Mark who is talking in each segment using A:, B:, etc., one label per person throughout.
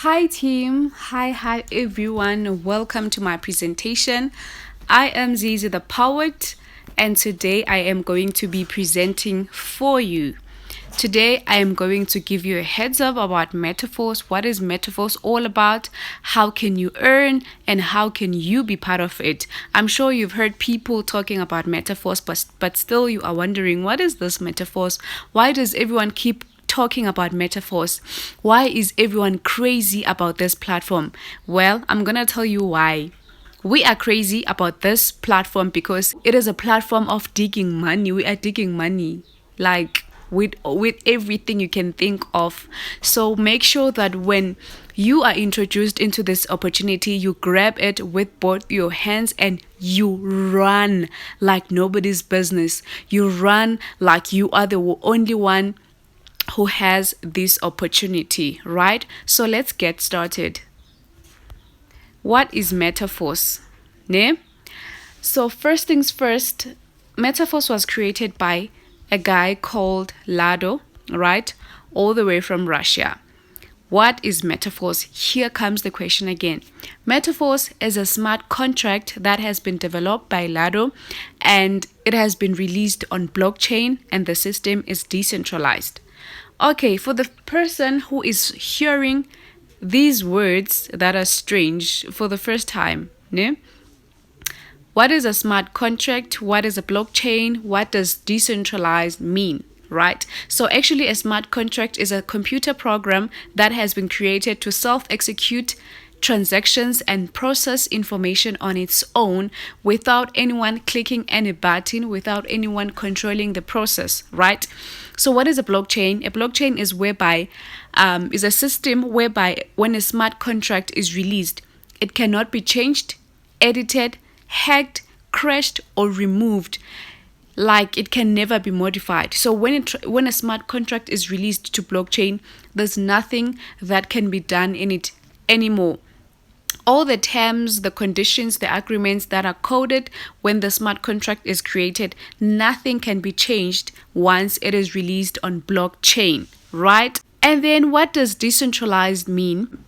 A: Hi, team. Hi, everyone. Welcome to my presentation. I am Zizi the Poet, and today I am going to be presenting for you. Today, I am going to give you a heads up about metaphors. What is metaphors all about? How can you earn? And how can you be part of it? I'm sure you've heard people talking about metaphors, but still you are wondering, what is this metaphors? Why does everyone keep talking about metaphors? Why is everyone crazy about this platform? Well, I'm gonna tell you why. We are crazy about this platform because it is a platform of digging money. We are digging money like with everything you can think of. So make sure that when you are introduced into this opportunity, you grab it with both your hands and you run like nobody's business. You run like you are the only one who has this opportunity, right? So let's get started. What is metaphors? Ne? So first things first, metaphors was created by a guy called Lado, right? All the way from Russia. What is metaphors? Here comes the question again. Metaphors is a smart contract that has been developed by Lado and it has been released on blockchain and the system is decentralized. Okay, for the person who is hearing these words that are strange for the first time, ne? What is a smart contract? What is a blockchain? What does decentralized mean? Right? So actually a smart contract is a computer program that has been created to self-execute transactions and process information on its own without anyone clicking any button, without anyone controlling the process, right? So what is a blockchain? A blockchain is is a system whereby when a smart contract is released, it cannot be changed, edited, hacked, crashed, or removed. Like it can never be modified. So when a smart contract is released to blockchain, there's nothing that can be done in it anymore. All the terms, the conditions, the agreements that are coded when the smart contract is created, nothing can be changed once it is released on blockchain, right? And then what does decentralized mean?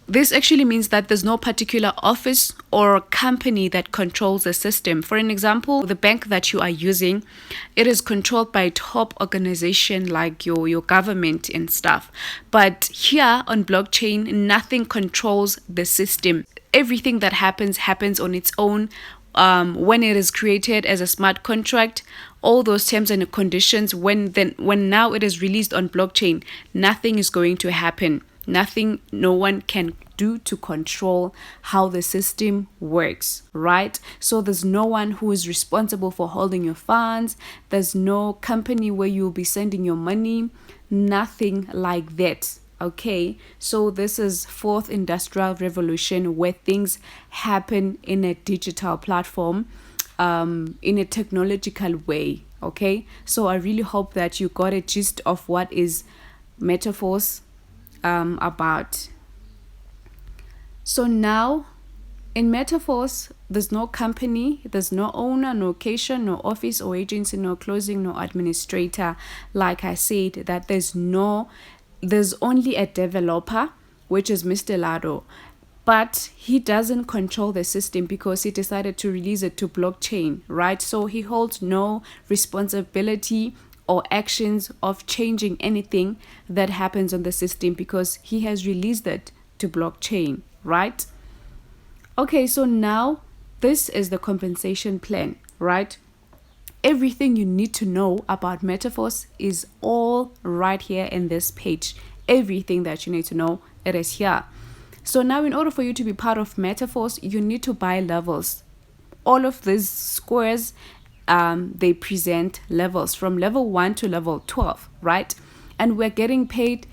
A: This actually means that there's no particular office or company that controls the system. For an example, the bank that you are using, it is controlled by a top organization like your government and stuff. But here on blockchain, nothing controls the system. Everything that happens on its own. When it is created as a smart contract, all those terms and conditions, when now it is released on blockchain, nothing is going to happen. Nothing, no one can do to control how the system works, right? So there's no one who is responsible for holding your funds. There's no company where you'll be sending your money. Nothing like that. Okay, so this is fourth industrial revolution where things happen in a digital platform, in a technological way. Okay, so I really hope that you got a gist of what is metaphors about. So now in metaphors, there's no company, there's no owner, no location, no office or agency, no closing, no administrator. Like I said, that there's only a developer, which is Mr. Lado. But he doesn't control the system because he decided to release it to blockchain, right? So he holds no responsibility or actions of changing anything that happens on the system because he has released it to blockchain, right? Okay, so now this is the compensation plan, right? Everything you need to know about metaphors is all right here in this page. Everything that you need to know, it is here. So now in order for you to be part of metaphors, you need to buy levels. All of these squares, they present levels from level 1 to level 12, right? And we're getting paid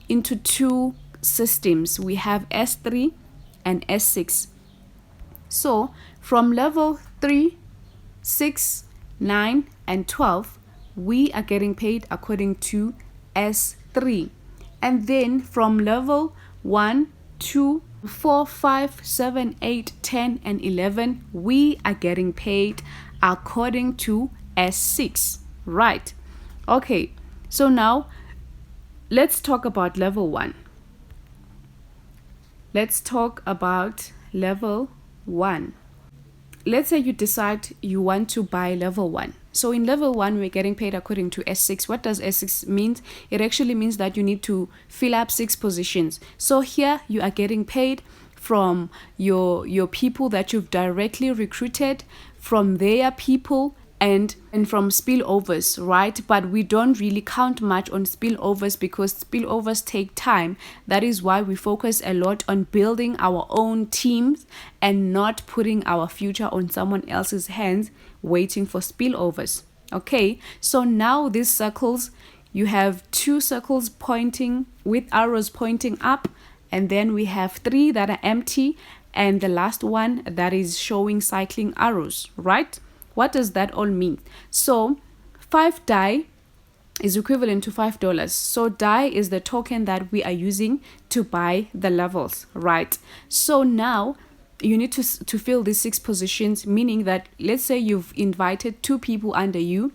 A: into two systems. We have S3 and S6. So from level 3, 6, 9, and 12, we are getting paid according to S3. And then from level 1, 2, 4, 5, 7, 8, 10, and 11, we are getting paid according to S6, right? Okay, so now let's talk about level 1. Let's talk about level 1. Let's say you decide you want to buy level 1. So in level 1, we're getting paid according to S6. What does S6 mean? It actually means that you need to fill up 6 positions. So here you are getting paid from your people that you've directly recruited, from their people, and from spillovers, right? But we don't really count much on spillovers because spillovers take time. That is why we focus a lot on building our own teams and not putting our future on someone else's hands waiting for spillovers. Okay, so now these circles, you have 2 circles pointing with arrows pointing up, and then we have 3 that are empty, and the last one that is showing cycling arrows, right? What does that all mean? So 5 DAI is equivalent to $5. So DAI is the token that we are using to buy the levels, right? So now you need to fill these 6 positions, meaning that let's say you've invited 2 people under you,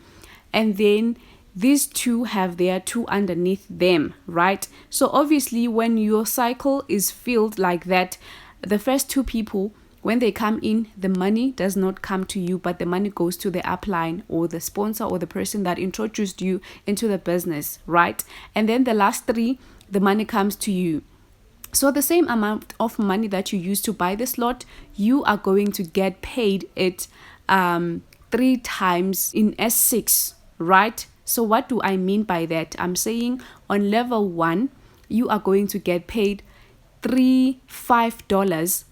A: and then these 2 have their 2 underneath them, right? So obviously when your cycle is filled like that, the first 2 people, when they come in, the money does not come to you, but the money goes to the upline or the sponsor or the person that introduced you into the business, right? And then the last 3, the money comes to you. So the same amount of money that you use to buy the slot, you are going to get paid it 3 times in S6, right? So what do I mean by that? I'm saying on level 1, you are going to get paid $5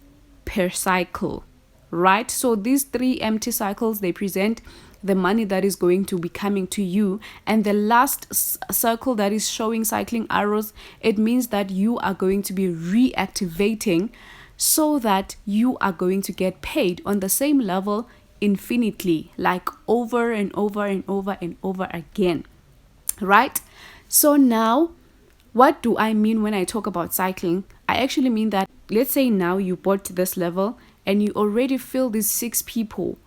A: per cycle, right? So these 3 empty cycles, they present the money that is going to be coming to you, and the last circle that is showing cycling arrows, it means that you are going to be reactivating so that you are going to get paid on the same level infinitely, like over and over and over and over again, right? So now what do I mean when I talk about cycling? I actually mean that let's say now you bought this level and you already fill these 6 people.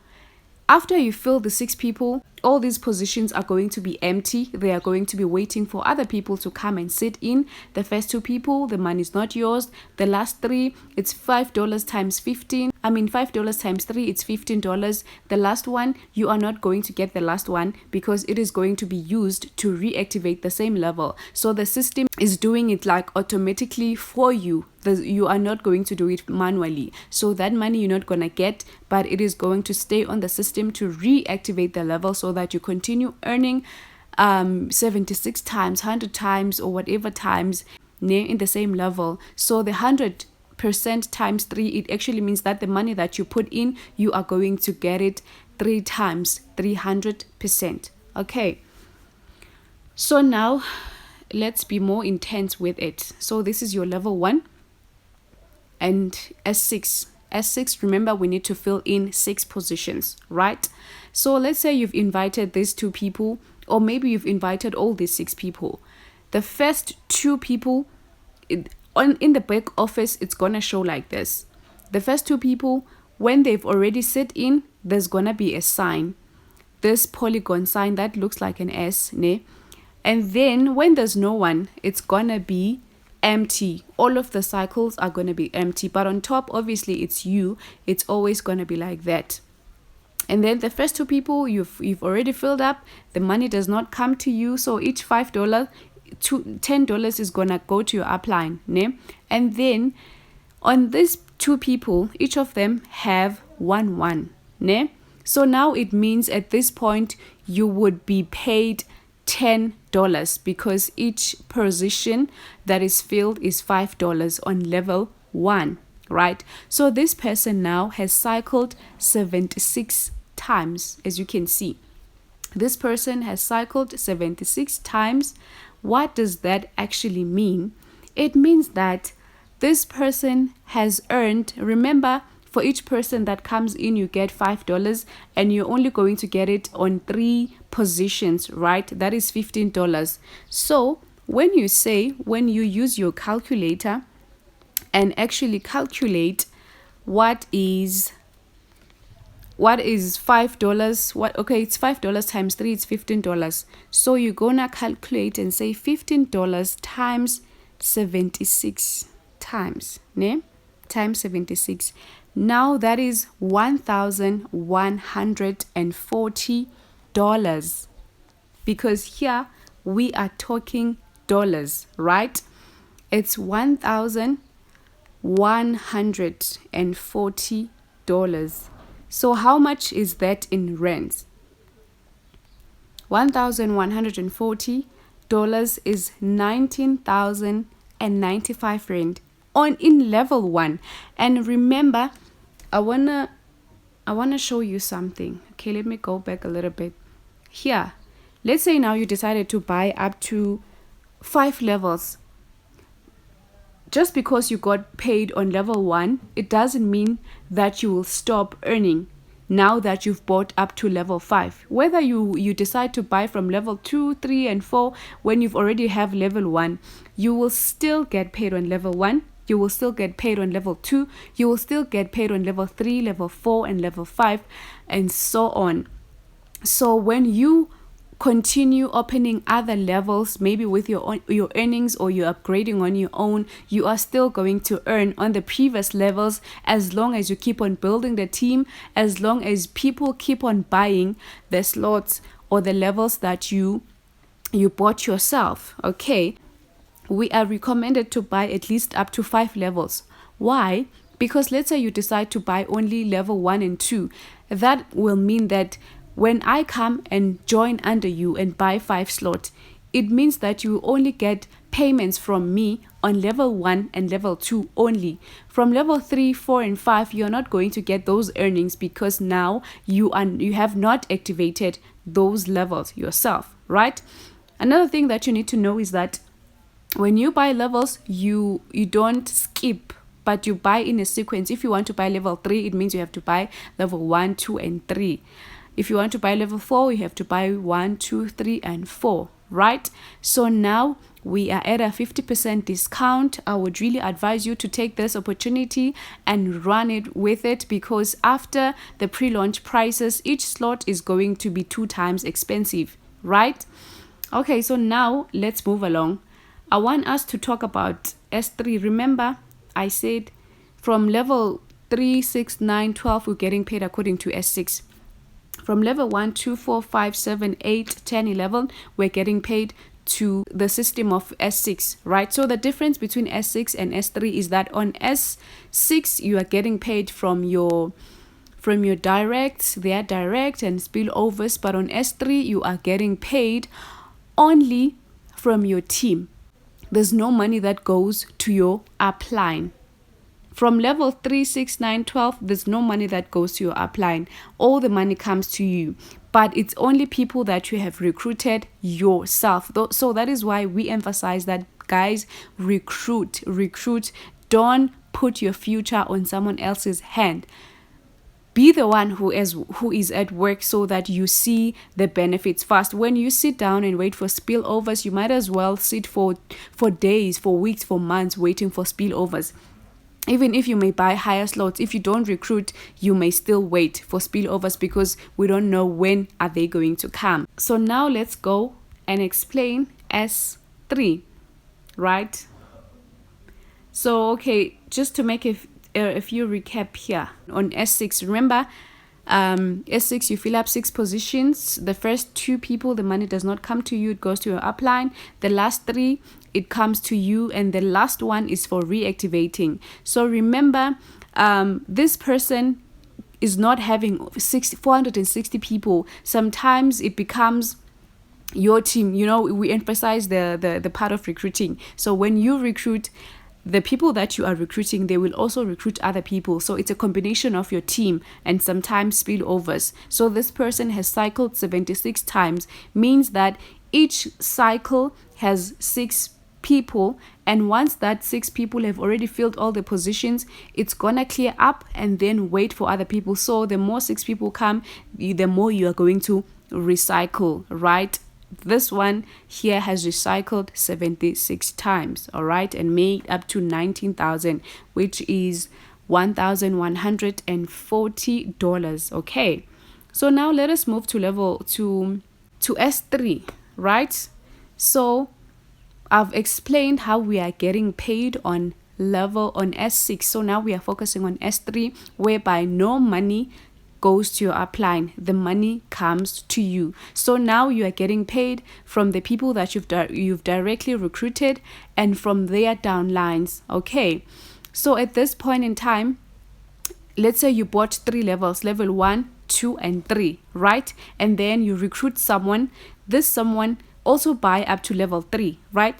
A: After you fill the 6 people, all these positions are going to be empty. They are going to be waiting for other people to come and sit in. The first 2 people, the money is not yours. The last 3, it's $5 times 15. $5 times 3, it's $15. The last one, you are not going to get the last one because it is going to be used to reactivate the same level. So the system is doing it like automatically for you. You are not going to do it manually. So that money you're not going to get, but it is going to stay on the system to reactivate the level so that you continue earning 76 times, 100 times, or whatever times in the same level. So the 100% times 3, it actually means that the money that you put in, you are going to get it 3 times 300%. Okay, so now let's be more intense with it. So this is your level 1 and S6. Remember, we need to fill in 6 positions, right? So let's say you've invited these 2 people, or maybe you've invited all these 6 people. The first 2 people in the back office, it's gonna show like this. The first 2 people, when they've already sit in, there's gonna be a sign, this polygon sign that looks like an S, ne? And then when there's no one, it's gonna be empty. All of the cycles are gonna be empty, but on top, obviously, it's you. It's always gonna be like that. And then the first 2 people you've already filled up, the money does not come to you. So each $5, $10 is gonna go to your upline, ne? And then on these 2 people, each of them have 1, ne? So now it means at this point you would be paid $10 because each position that is filled is $5 on level 1, right? So this person now has cycled 76 times, as you can see. This person has cycled 76 times. What does that actually mean? It means that this person has earned, remember, for each person that comes in, you get $5, and you're only going to get it on 3 positions, right? That is $15. So when you use your calculator and actually calculate what is $5, it's $5 times 3, it's $15. So you're gonna calculate and say $15 times 76 times, ne? Times 76. Now that is $1,140, because here we are talking dollars, right? It's $1,140. So how much is that in rands? $1,140 is 19,095 rand in level 1. And remember, I wanna show you something. Okay, let me go back a little bit. Here, let's say now you decided to buy up to 5 levels. Just because you got paid on level 1, it doesn't mean that you will stop earning now that you've bought up to level 5. Whether you decide to buy from level 2, 3, and 4, when you've already have level 1, you will still get paid on level 1. You will still get paid on level 2. You will still get paid on level 3, level 4, and level 5, and so on. So when you continue opening other levels, maybe with your earnings, or you're upgrading on your own, you are still going to earn on the previous levels, as long as you keep on building the team, as long as people keep on buying the slots or the levels that you bought yourself. Okay, we are recommended to buy at least up to 5 levels. Why? Because let's say you decide to buy only level 1 and 2. That will mean that when I come and join under you and buy 5 slots, it means that you only get payments from me on level 1 and level 2 only. From level 3, 4, and 5, you're not going to get those earnings, because now you have not activated those levels yourself, right? Another thing that you need to know is that when you buy levels, you don't skip, but you buy in a sequence. If you want to buy level 3, it means you have to buy level 1, 2, and 3. If you want to buy level 4, you have to buy 1, 2, 3, and 4, right? So now we are at a 50% discount. I would really advise you to take this opportunity and run it with it, because after the pre-launch prices, each slot is going to be 2 times expensive, right? Okay, so now let's move along. I want us to talk about S3. Remember, I said from level 3, 6, 9, 12, we're getting paid according to S6. From level 1, 2, 4, 5, 7, 8, 10, 11, we're getting paid to the system of S6, right? So the difference between S6 and S3 is that on S6, you are getting paid from your directs, their direct and spillovers, but on S3, you are getting paid only from your team. There's no money that goes to your upline. From level 3, 6, 9, 12, there's no money that goes to your upline. All the money comes to you. But it's only people that you have recruited yourself. So that is why we emphasize that, guys, recruit. Don't put your future on someone else's hand. Be the one who is at work, so that you see the benefits fast. When you sit down and wait for spillovers, you might as well sit for days, for weeks, for months waiting for spillovers. Even if you may buy higher slots, if you don't recruit, you may still wait for spillovers, because we don't know when are they going to come. So now let's go and explain S3, right? So, okay, just to make a few recap here on S6. Remember, S6, you fill up 6 positions. The first 2 people, the money does not come to you, it goes to your upline. The last 3, it comes to you, and the last one is for reactivating. So remember, this person is not having 460 people. Sometimes it becomes your team. You know, we emphasize the part of recruiting. So when you recruit, the people that you are recruiting, they will also recruit other people. So it's a combination of your team and sometimes spillovers. So this person has cycled 76 times, means that each cycle has 6 people, and once that 6 people have already filled all the positions, it's gonna clear up and then wait for other people. So the more 6 people come, the more you are going to recycle, right? This one here has recycled 76 times, all right, and made up to 19,000, which is $1,140. Okay, so now let us move to level to S3, right? So I've explained how we are getting paid on level on S6. So now we are focusing on S3, whereby no money goes to your upline, the money comes to you. So now you are getting paid from the people that you've directly recruited and from their downlines. Okay, so at this point in time, let's say you bought 3 levels, level 1, 2 and 3, right? And then you recruit someone. This someone also buy up to level 3, right?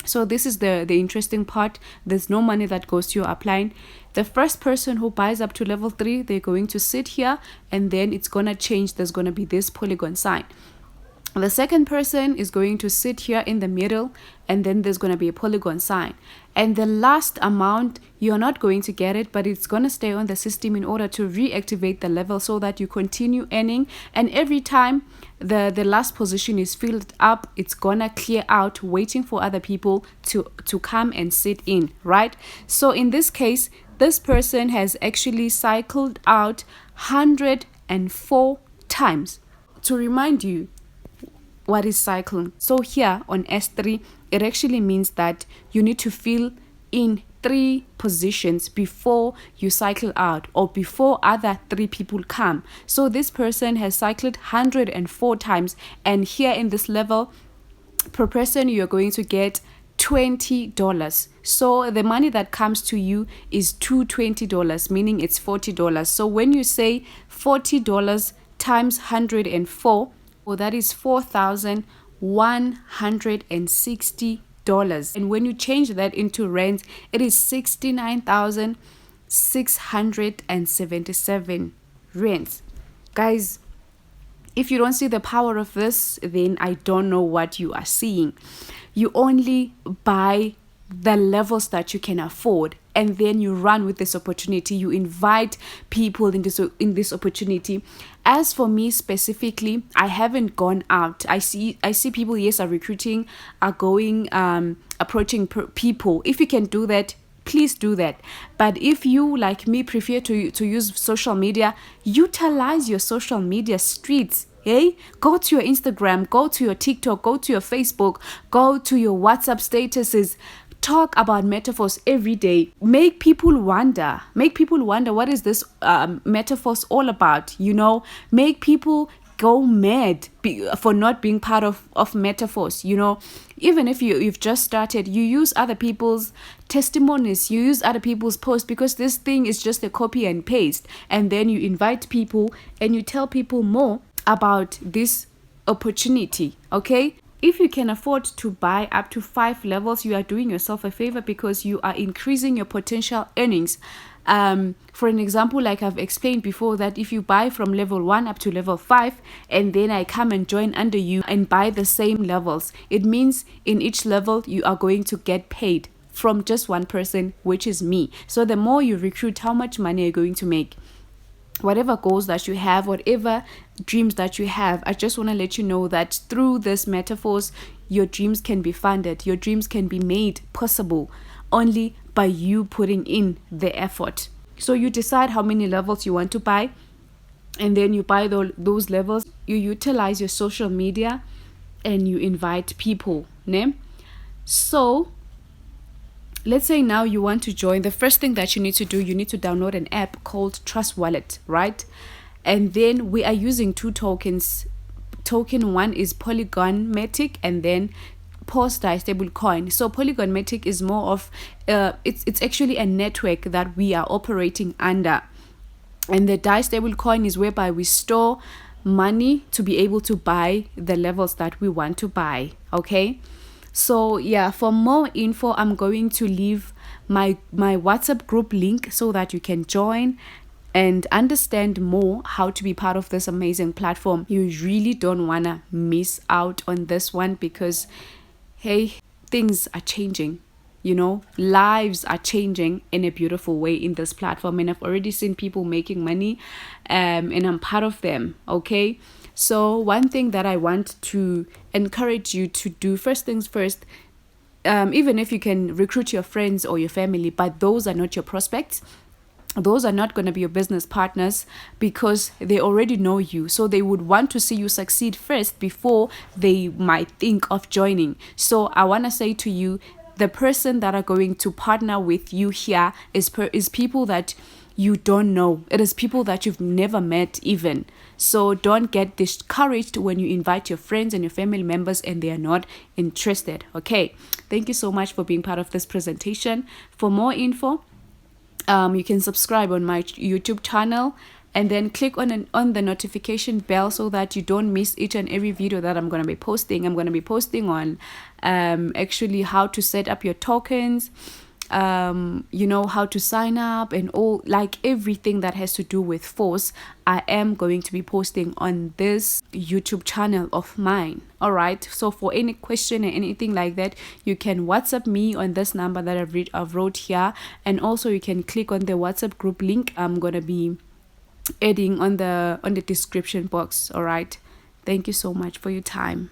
A: So this is the interesting part. There's no money that goes to your upline. The first person who buys up to level 3, they're going to sit here, and then it's going to change. There's going to be this polygon sign. The second person is going to sit here in the middle, and then there's going to be a polygon sign. And the last amount, you're not going to get it, but it's going to stay on the system in order to reactivate the level so that you continue earning. And every time the last position is filled up, it's going to clear out, waiting for other people to come and sit in, right? So in this case, this person has actually cycled out 104 times. To remind you, what is cycling? So here on S3, it actually means that you need to fill in 3 positions before you cycle out, or before other 3 people come. So this person has cycled 104 times, and here in this level, per person you're going to get $20. So the money that comes to you is $220, meaning it's $40. So when you say $40 times 104, well, that is $4,160. And when you change that into rands, it is 69,677 rands. Guys, if you don't see the power of this, then I don't know what you are seeing. You only buy the levels that you can afford, and then you run with this opportunity. You invite people in this opportunity. As for me specifically, I haven't gone out. I see people, yes, are recruiting, are going approaching people. If you can do that, please do that. But if you, like me, prefer to use social media, utilize your social media streets. Hey, go to your Instagram, go to your TikTok, go to your Facebook, go to your WhatsApp statuses. Talk about metaphors every day. Make people wonder. What is this metaphors all about? Make people go mad for not being part of metaphors. Even if you've just started, you use other people's testimonies, you use other people's posts, because this thing is just a copy and paste. And then you invite people and you tell people more about this opportunity. Okay, if you can afford to buy up to 5 levels, you are doing yourself a favor, because you are increasing your potential earnings. For an example, like I've explained before, that if you buy from level 1 up to level 5, and then I come and join under you and buy the same levels, it means in each level you are going to get paid from just one person, which is me. So the more you recruit, how much money are you going to make? Whatever goals that you have, whatever dreams that you have, I just want to let you know that through this metaphors, your dreams can be funded, your dreams can be made possible only by you putting in the effort. So you decide how many levels you want to buy, and then you buy those levels. You utilize your social media and you invite people. So let's say now you want to join. The first thing that you need to do, you need to download an app called Trust Wallet, right? And then we are using 2 tokens. Token 1 is Polygon Matic, and then POS DAI stablecoin. So Polygon Matic is more of it's actually a network that we are operating under, and the DAI stablecoin is whereby we store money to be able to buy the levels that we want to buy. Okay, so yeah, for more info, I'm going to leave my WhatsApp group link so that you can join and understand more how to be part of this amazing platform. You really don't want to miss out on this one, because hey, things are changing. Lives are changing in a beautiful way in this platform, and I've already seen people making money, and I'm part of them. Okay, so one thing that I want to encourage you to do, first things first, even if you can recruit your friends or your family, but those are not your prospects, those are not going to be your business partners, because they already know you. So they would want to see you succeed first before they might think of joining. So I want to say to you, the person that are going to partner with you here is people that you don't know. It is people that you've never met even. So don't get discouraged when you invite your friends and your family members and they are not interested. Okay, thank you so much for being part of this presentation. For more info, you can subscribe on my YouTube channel and then click on the notification bell so that you don't miss each and every video that I'm going to be posting. I'm going to be posting on actually how to set up your tokens, how to sign up, and all, like everything that has to do with Force. I am going to be posting on this YouTube channel of mine. All right, so for any question or anything like that, you can WhatsApp me on this number that I've wrote here, and also you can click on the WhatsApp group link I'm gonna be adding on the description box. All right, thank you so much for your time.